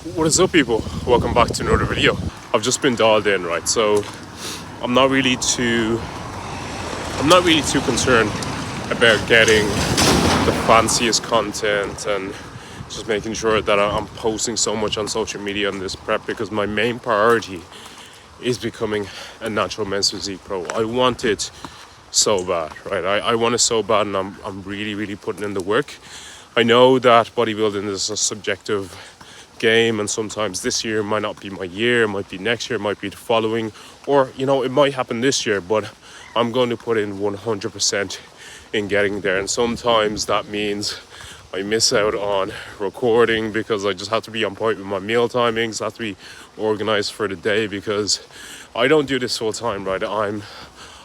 What is up, people? Welcome back to another video. I've just been dialed in, right? So I'm not really too concerned about getting the fanciest content and just making sure that I'm posting so much on social media on this prep, because my main priority is becoming a natural men's physique pro. I want it so bad, right? I want it so bad, and I'm really putting in the work. I know that bodybuilding is a subjective game, and sometimes this year might not be my year, it might be next year, it might be the following, or it might happen this year, but I'm going to put in 100% in getting there. And sometimes that means I miss out on recording because I just have to be on point with my meal timings, have to be organized for the day, because I don't do this full time, right? I'm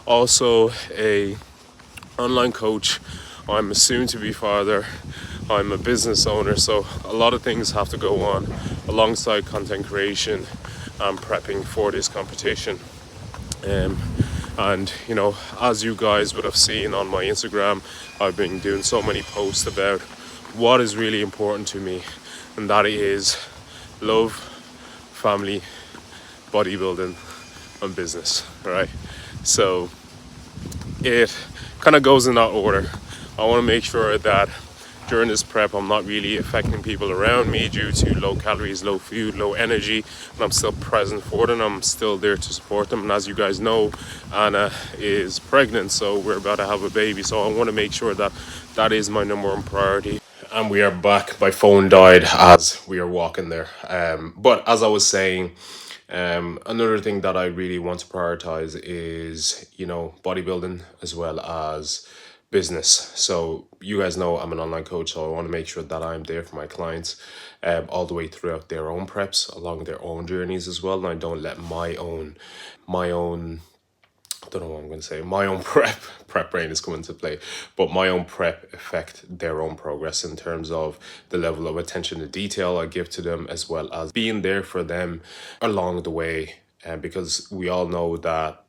also a online coach, I'm a soon-to-be father, I'm a business owner, so a lot of things have to go on alongside content creation and prepping for this competition. And as you guys would have seen on my Instagram, I've been doing so many posts about what is really important to me, and that is love, family, bodybuilding, and business, right? So it kind of goes in that order. I want to make sure that during this prep I'm not really affecting people around me due to low calories, low food, low energy, and I'm still present for them. I'm still there to support them. And as you guys know, Anna is pregnant, so we're about to have a baby, so I want to make sure that that is my number one priority. And we are back. My phone died as we are walking there, but as I was saying, another thing that I really want to prioritize is, bodybuilding as well as business. So you guys know I'm an online coach, so I want to make sure that I'm there for my clients all the way throughout their own preps, along their own journeys as well. And I don't let my own I don't know what I'm going to say. My own prep brain is coming to play, but my own prep affect their own progress in terms of the level of attention to detail I give to them, as well as being there for them along the way. Because we all know that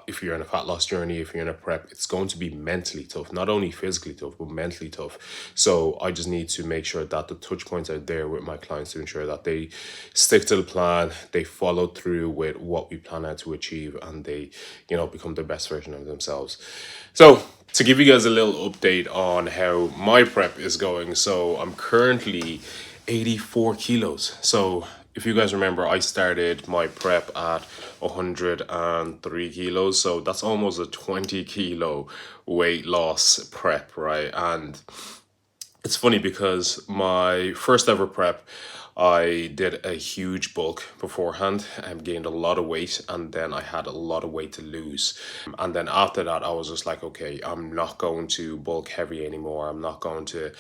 if you're in a fat loss journey, if you're in a prep, it's going to be mentally tough, not only physically tough, but mentally tough. So I just need to make sure that the touch points are there with my clients to ensure that they stick to the plan, they follow through with what we plan out to achieve, and they, become the best version of themselves. So to give you guys a little update on how my prep is going, so I'm currently 84 kilos. So if you guys remember, I started my prep at 103 kilos. So that's almost a 20 kilo weight loss prep, right? And it's funny because my first ever prep, I did a huge bulk beforehand and gained a lot of weight, and then I had a lot of weight to lose. And then after that, I was just like, okay, I'm not going to bulk heavy anymore. I'm not going to,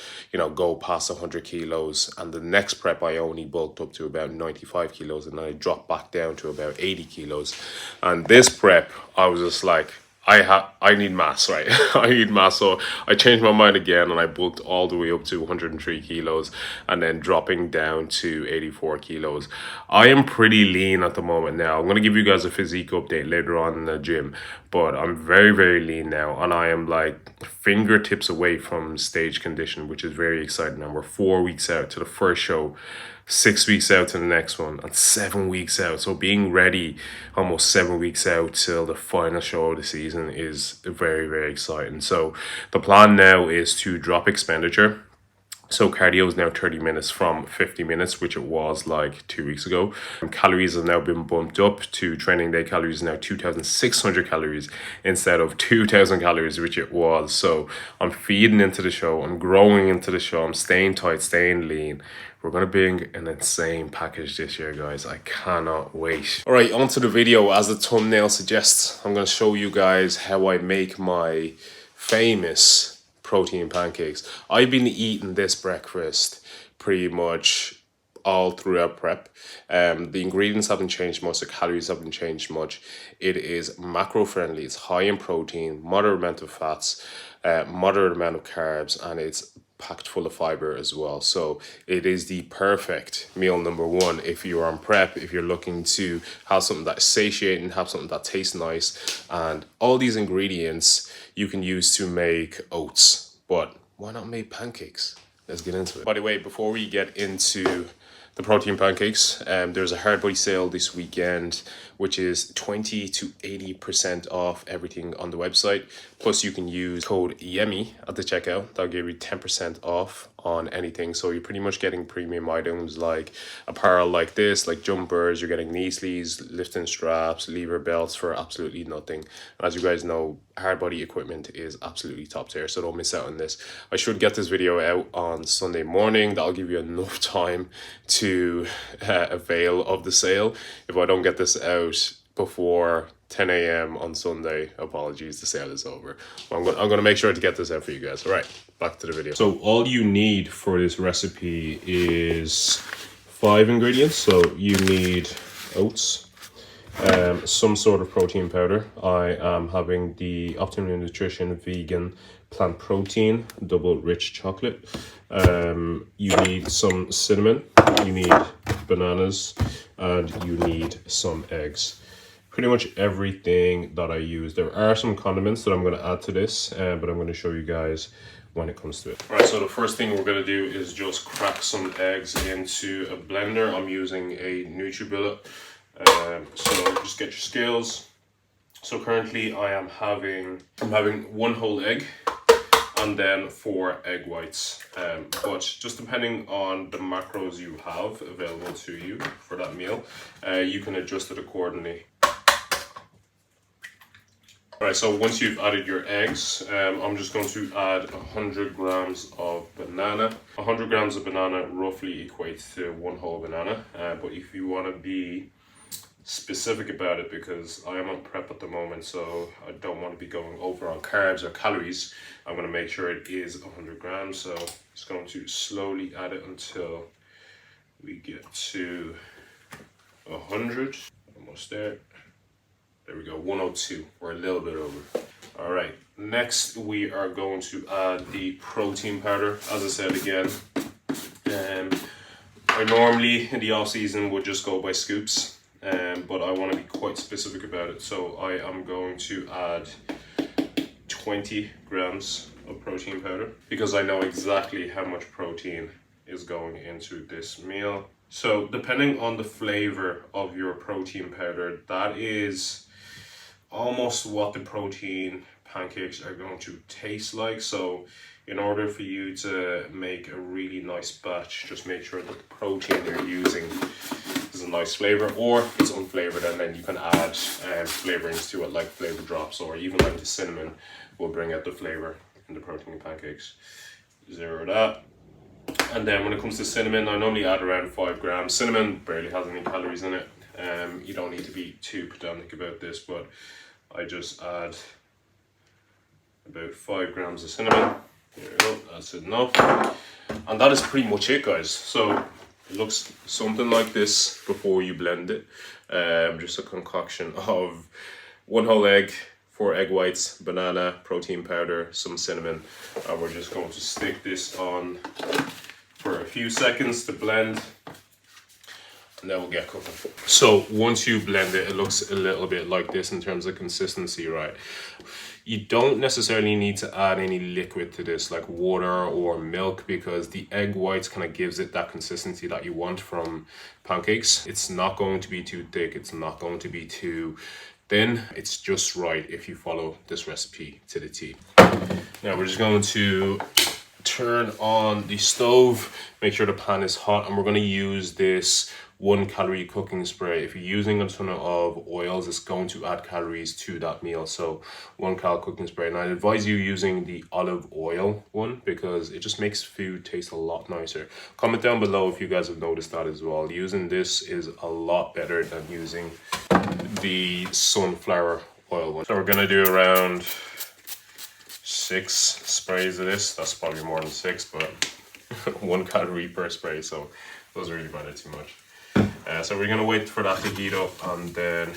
go past 100 kilos. And the next prep, I only bulked up to about 95 kilos, and then I dropped back down to about 80 kilos. And this prep, I was just like, I need mass, right? I need mass. So I changed my mind again, and I bulked all the way up to 103 kilos, and then dropping down to 84 kilos. I am pretty lean at the moment now. I'm going to give you guys a physique update later on in the gym, but I'm very lean now, and I am like fingertips away from stage condition, which is very exciting. And we're 4 weeks out to the first show, 6 weeks out to the next one, and 7 weeks out. So being ready almost 7 weeks out till the final show of the season is very exciting. So the plan now is to drop expenditure. So cardio is now 30 minutes from 50 minutes, which it was like 2 weeks ago. And calories have now been bumped up to training day calories now 2,600 calories instead of 2,000 calories, which it was. So I'm feeding into the show. I'm growing into the show. I'm staying tight, staying lean. We're going to bring an insane package this year, guys. I cannot wait. All right, on to the video. As the thumbnail suggests, I'm going to show you guys how I make my famous protein pancakes. I've been eating this breakfast pretty much all throughout prep. The ingredients haven't changed much, the calories haven't changed much. It is macro friendly, it's high in protein, moderate amount of fats, moderate amount of carbs, and it's packed full of fiber as well. So it is the perfect meal number one if you're on prep, if you're looking to have something that's satiating, have something that tastes nice. And all these ingredients you can use to make oats, but why not make pancakes? Let's get into it. By the way, before we get into the protein pancakes. There's a hard body sale this weekend, which is 20 to 80% off everything on the website. Plus you can use code YEMI at the checkout. That'll give you 10% off on anything. So you're pretty much getting premium items like apparel like this, like jumpers. You're getting knee sleeves, lifting straps, lever belts for absolutely nothing. And as you guys know, hard body equipment is absolutely top tier, so don't miss out on this. I should get this video out on Sunday morning. That'll give you enough time to avail of the sale. If I don't get this out before 10 a.m. on Sunday, apologies, the sale is over. I'm going to make sure to get this out for you guys. All right, back to the video. So all you need for this recipe is 5 ingredients. So you need oats, some sort of protein powder. I am having the Optimum Nutrition vegan plant protein double rich chocolate. You need some cinnamon, you need bananas, and you need some eggs. Pretty much everything that I use. There are some condiments that I'm going to add to this, but I'm going to show you guys when it comes to it. All right, so the first thing we're going to do is just crack some eggs into a blender. I'm using a NutriBullet. So just get your scales. So currently I'm having 1 whole egg and then 4 egg whites. But just depending on the macros you have available to you for that meal, you can adjust it accordingly. Alright, so once you've added your eggs, I'm just going to add 100 grams of banana. 100 grams of banana roughly equates to 1 whole banana. But if you want to be specific about it, because I am on prep at the moment, so I don't want to be going over on carbs or calories, I'm going to make sure it is 100 grams. So just going to slowly add it until we get to 100. Almost there. There we go, 102. We're a little bit over. All right, next we are going to add the protein powder. As I said again, I normally in the off season would just go by scoops. But I want to be quite specific about it, so I am going to add 20 grams of protein powder because I know exactly how much protein is going into this meal. So depending on the flavor of your protein powder, that is almost what the protein pancakes are going to taste like. So in order for you to make a really nice batch, just make sure that the protein you're using is a nice flavor, or if it's unflavored, and then you can add flavorings to it like flavor drops, or even like the cinnamon will bring out the flavor in the protein pancakes. Zero that. And then when it comes to cinnamon, I normally add around 5 grams. Cinnamon barely has any calories in it. You don't need to be too pedantic about this, but I just add about 5 grams of cinnamon. There we go, that's enough. And that is pretty much it, guys. So it looks something like this before you blend it. Just a concoction of 1 whole egg, 4 egg whites, banana, protein powder, some cinnamon. And we're just going to stick this on for a few seconds to blend. And then we'll get cooking. So once you blend it, it looks a little bit like this in terms of consistency, right? You don't necessarily need to add any liquid to this, like water or milk, because the egg whites kind of gives it that consistency that you want from pancakes. It's not going to be too thick. It's not going to be too thin. It's just right if you follow this recipe to the T. Now we're just going to turn on the stove, make sure the pan is hot, and we're going to use this 1 calorie cooking spray. If you're using a ton of oils, it's going to add calories to that meal. So 1 cal cooking spray, and I advise you using the olive oil one because it just makes food taste a lot nicer. Comment down below if you guys have noticed that as well. Using this is a lot better than using the sunflower oil one. So we're gonna do around 6 sprays of this. That's probably more than 6, but 1 calorie per spray, so it doesn't really matter too much. So we're gonna wait for that to heat up, and then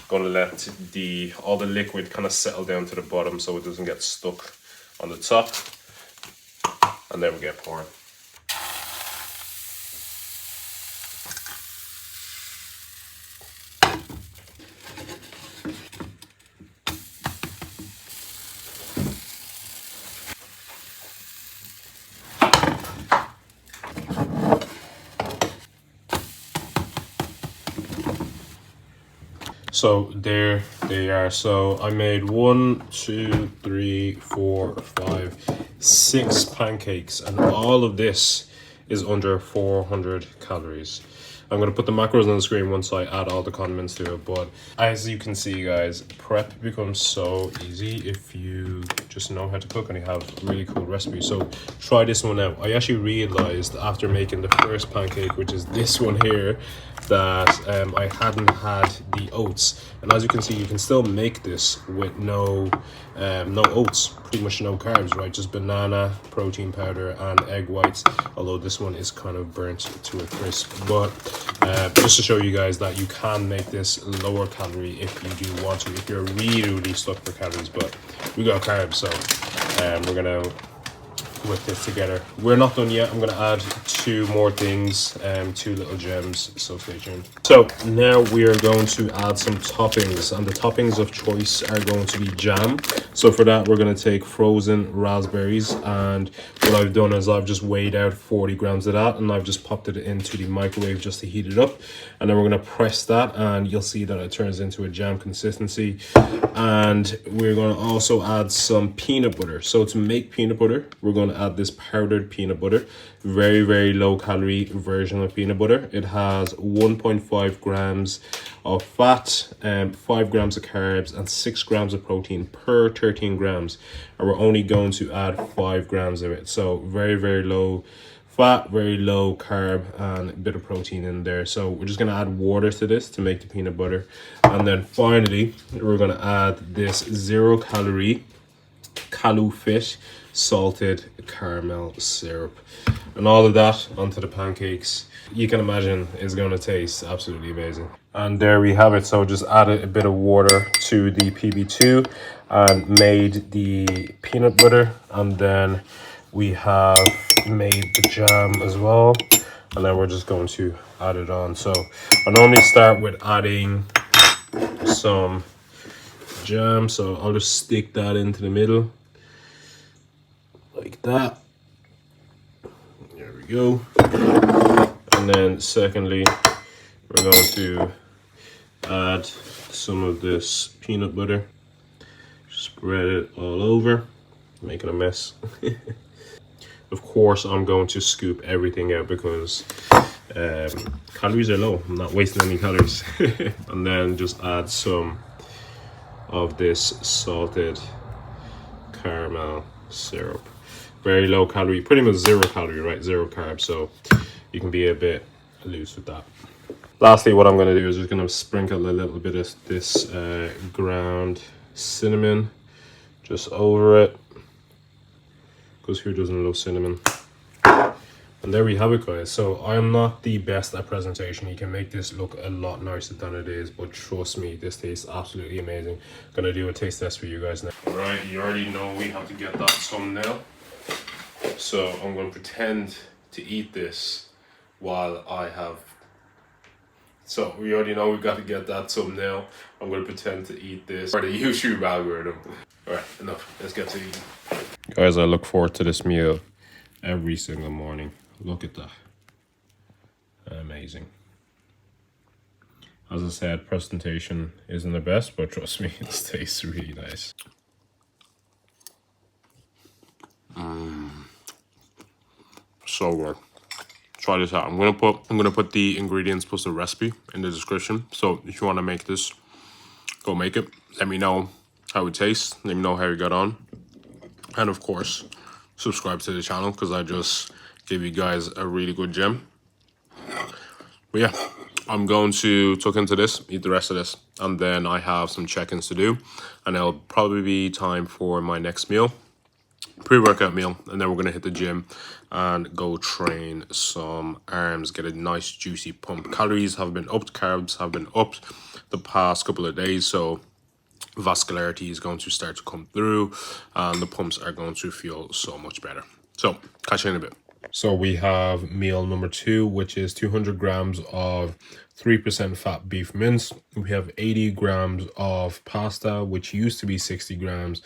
gonna let all the liquid kind of settle down to the bottom so it doesn't get stuck on the top, and then we get pouring. So there they are. So I made 1, 2, 3, 4, 5, 6 pancakes, and all of this is under 400 calories. I'm going to put the macros on the screen once I add all the condiments to it, but as you can see, guys, prep becomes so easy if you just know how to cook and you have really cool recipes. So try this one out. I actually realized after making the first pancake, which is this one here, that I hadn't had the oats, and as you can see, you can still make this with no oats, pretty much no carbs, right? Just banana, protein powder, and egg whites, although this one is kind of burnt to a crisp. But just to show you guys that you can make this lower calorie if you do want to, if you're really stuck for calories. But we got carbs, so we're gonna whip this together. We're not done yet. I'm going to add 2 more things, 2 little gems, so stay tuned. So now we are going to add some toppings, and the toppings of choice are going to be jam. So for that, we're going to take frozen raspberries, and what I've done is I've just weighed out 40 grams of that, and I've just popped it into the microwave just to heat it up, and then we're going to press that, and you'll see that it turns into a jam consistency. And we're going to also add some peanut butter. So to make peanut butter, we're going to add this powdered peanut butter, very low calorie version of peanut butter. It has 1.5 grams of fat, 5 grams of carbs, and 6 grams of protein per 13 grams, and we're only going to add 5 grams of it. So very low fat, very low carb, and a bit of protein in there. So we're just going to add water to this to make the peanut butter, and then finally we're going to add this 0 calorie Calu Fit salted caramel syrup, and all of that onto the pancakes. You can imagine is going to taste absolutely amazing. And there we have it. So just added a bit of water to the PB2 and made the peanut butter, and then we have made the jam as well, and then we're just going to add it on. So I normally start with adding some jam, so I'll just stick that into the middle like that. There we go. And then secondly, we're going to add some of this peanut butter, spread it all over, making a mess. Of course, I'm going to scoop everything out because calories are low. I'm not wasting any calories. And then just add some of this salted caramel syrup. Very low calorie, pretty much 0 calorie, right? 0 carbs, so you can be a bit loose with that. Lastly, what I'm going to do is just going to sprinkle a little bit of this ground cinnamon just over it, because who doesn't love cinnamon? And there we have it, guys. So I'm not the best at presentation. You can make this look a lot nicer than it is, but trust me, this tastes absolutely amazing. Gonna do a taste test for you guys now. All right, you already know we have to get that thumbnail. So I'm gonna pretend to eat this while I have. So we already know we've got to get that thumbnail. I'm gonna pretend to eat this for the YouTube algorithm. All right, enough. Let's get to eating. Guys, I look forward to this meal every single morning. Look at that. Amazing. As I said, presentation isn't the best, but trust me, it tastes really nice. So good. Try this out. I'm gonna put the ingredients plus the recipe in the description. So if you want to make this, go make it. Let me know how it tastes. Let me know how you got on. And of course, subscribe to the channel because I just gave you guys a really good gem. But yeah, I'm going to tuck into this, eat the rest of this, and then I have some check-ins to do, and it'll probably be time for my next meal, pre-workout meal, and then we're gonna hit the gym and go train some arms, get a nice juicy pump. Calories have been upped, carbs have been upped the past couple of days, so vascularity is going to start to come through and the pumps are going to feel so much better. So catch you in a bit. So we have meal number 2, which is 200 grams of 3% fat beef mince. We have 80 grams of pasta, which used to be 60 grams,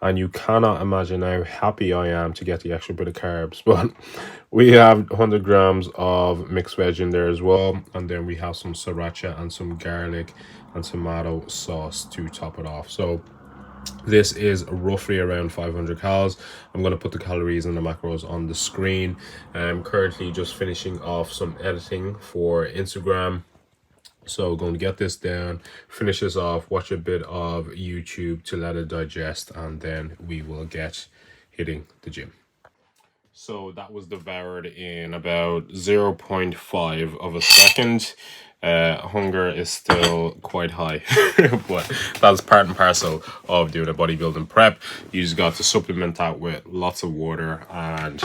and you cannot imagine how happy I am to get the extra bit of carbs. But we have 100 grams of mixed veg in there as well, and then we have some sriracha and some garlic and tomato sauce to top it off. So this is roughly around 500 calories. I'm going to put the calories and the macros on the screen. I'm currently just finishing off some editing for Instagram. So going to get this down, finish this off, watch a bit of YouTube to let it digest, and then we will get hitting the gym. So that was devoured in about 0.5 of a second. Hunger is still quite high, but that's part and parcel of doing a bodybuilding prep. You just got to supplement that with lots of water and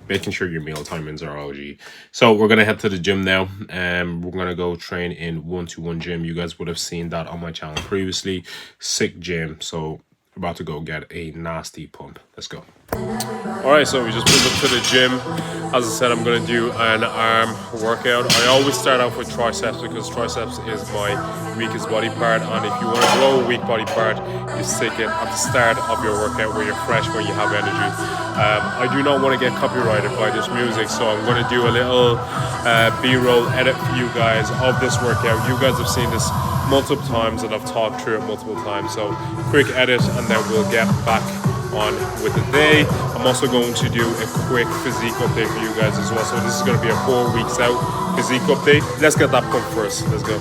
making sure your meal timings are OG. So we're gonna head to the gym now, and we're gonna go train in 1-to-1 gym. You guys would have seen that on my channel previously. Sick gym. So we're about to go get a nasty pump. Let's go. All right, so we just pulled up to the gym. As I said, I'm gonna do an arm workout. I always start off with triceps because triceps is my weakest body part, and if you want to grow a weak body part, you stick it at the start of your workout where you're fresh, where you have energy. I do not want to get copyrighted by this music, so I'm going to do a little B-roll edit for you guys of this workout. You guys have seen this multiple times and I've talked through it multiple times, so quick edit and then we'll get back on with the day. I'm also going to do a quick physique update for you guys as well, so this is going to be a 4 weeks out physique update. Let's get that pump first. Let's go.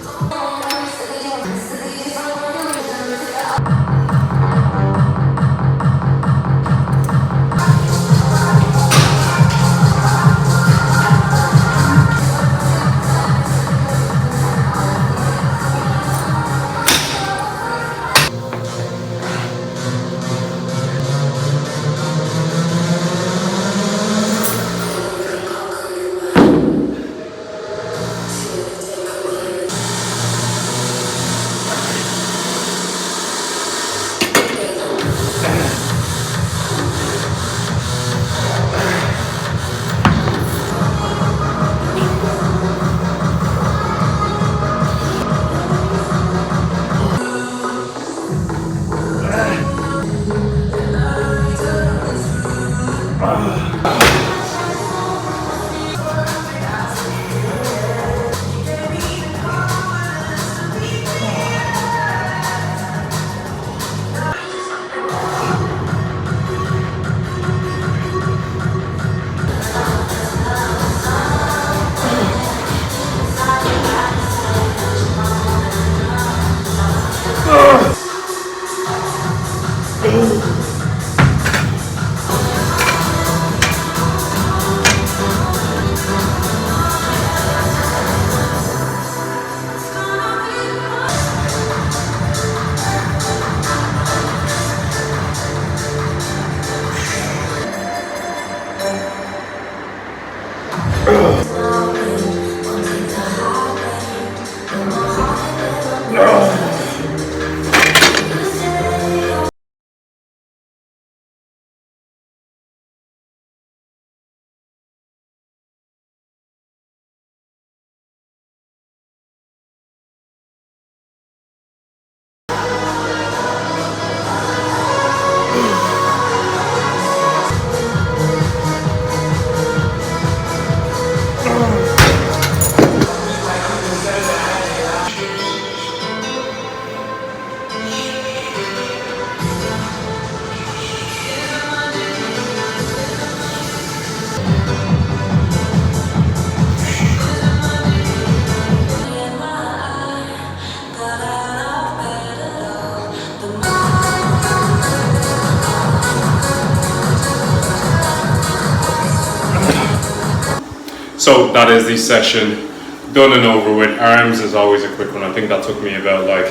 So that is the session done and over with. Arms is always a quick one. I think that took me about like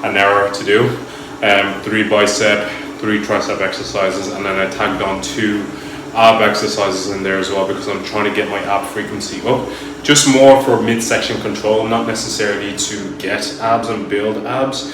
an hour to do. 3 bicep, 3 tricep exercises, and then I tagged on 2 ab exercises in there as well because I'm trying to get my ab frequency up. Just more for midsection control, not necessarily to get abs and build abs.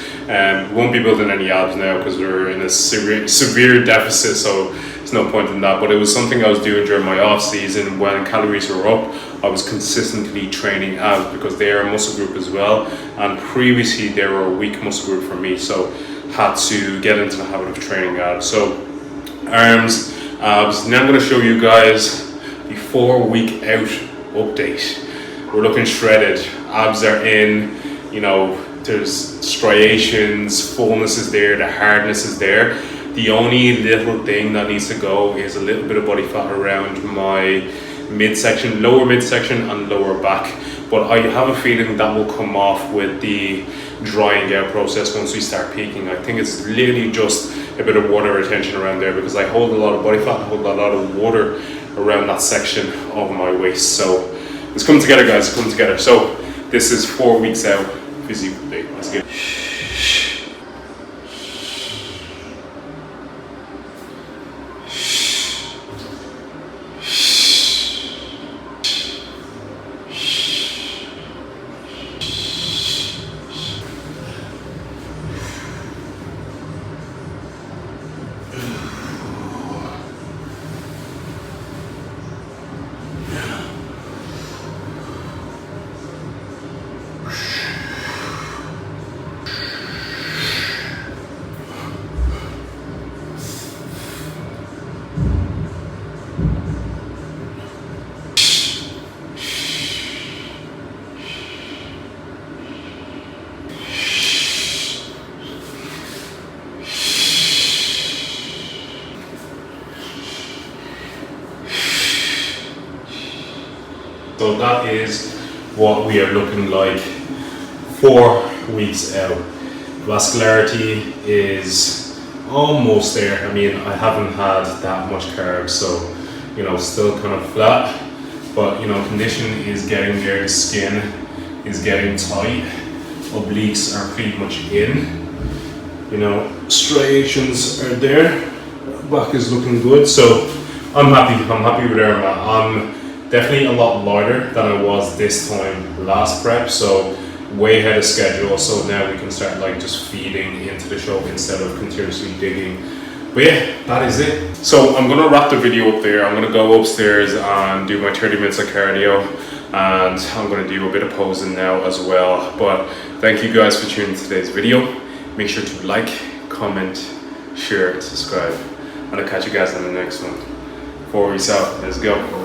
Won't be building any abs now because we're in a severe deficit, so there's no point in that. But it was something I was doing during my off season when calories were up. I was consistently training abs because they are a muscle group as well, and previously they were a weak muscle group for me, so had to get into the habit of training abs. So arms, abs. Now I'm going to show you guys the 4-week out update. We're looking shredded, abs are in, you know, there's striations, fullness is there, the hardness is there. The only little thing that needs to go is a little bit of body fat around my midsection, lower midsection and lower back. But I have a feeling that will come off with the drying out process once we start peaking. I think it's literally just a bit of water retention around there, because I hold a lot of body fat, I hold a lot of water around that section of my waist. So it's coming together, guys, it's coming together. So this is 4 weeks out physique update. Let's get it. So that is what we are looking like 4 weeks out. Vascularity is almost there. I mean, I haven't had that much carbs, so, you know, still kind of flat, but, you know, condition is getting there. The skin is getting tight. Obliques are pretty much in. You know, striations are there. Back is looking good, so I'm happy. I'm happy with where I'm at. I'm definitely a lot lighter than I was this time last prep, so way ahead of schedule. So now we can start like just feeding into the show instead of continuously digging. But yeah, that is it. So I'm gonna wrap the video up there. I'm gonna go upstairs and do my 30 minutes of cardio, and I'm gonna do a bit of posing now as well. But thank you guys for tuning to today's video. Make sure to like, comment, share, subscribe, and I'll catch you guys in the next one. 4 weeks out, let's go.